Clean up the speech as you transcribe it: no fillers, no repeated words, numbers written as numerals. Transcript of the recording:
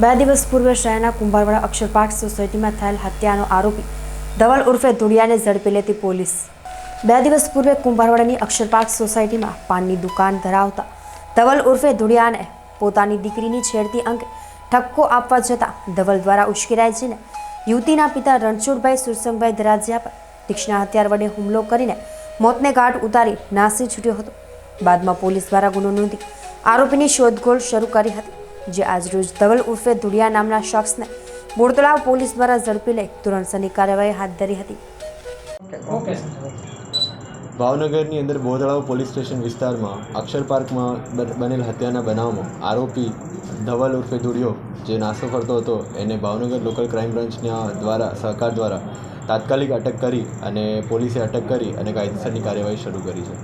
બે દિવસ પૂર્વે શહેરના કુંભારવાડા અક્ષર પાર્ક સોસાયટીમાં થયેલ હત્યાનો આરોપી ધવલ ઉર્ફે ધુડિયાને ઝડપી લેતી પોલીસ। 2 દિવસ પૂર્વે કુંભારવાડાની અક્ષર પાર્ક સોસાયટીમાં પાનની દુકાન ધરાવતા ધવલ ઉર્ફે ધુડિયાને પોતાની દીકરીની છેડતી અંગે ઠપકો આપવા જતા ધવલ દ્વારા ઉશ્કેરાઈ જઈને યુવતીના પિતા રણછોડભાઈ સુરસંગભાઈ ધરાજીયા પર તીક્ષ્ણ હથિયાર વડે હુમલો કરીને મોતને ઘાટ ઉતારી નાસી છૂટ્યો હતો। બાદમાં પોલીસ દ્વારા ગુનો નોંધી આરોપીની શોધખોળ શરૂ કરી હતી, જે આજરોજ ધવલ ઉર્ફે ધુડિયા નામના શખ્સને બોરતળાવ પોલીસ દ્વારા ઝડપી લઈ ધોરણસરની કાર્યવાહી હાથ ધરી હતી। ભાવનગરની અંદર બોરતળાવ પોલીસ સ્ટેશન વિસ્તારમાં અક્ષર પાર્કમાં બનેલ હત્યાના બનાવમાં આરોપી ધવલ ઉર્ફે ધુડિયો જે નાસો કરતો હતો એને ભાવનગર લોકલ ક્રાઇમ બ્રાન્ચના દ્વારા સહકાર દ્વારા તાત્કાલિક અટક કરી અને પોલીસે અટક કરી અને કાયદેસરની કાર્યવાહી શરૂ કરી છે।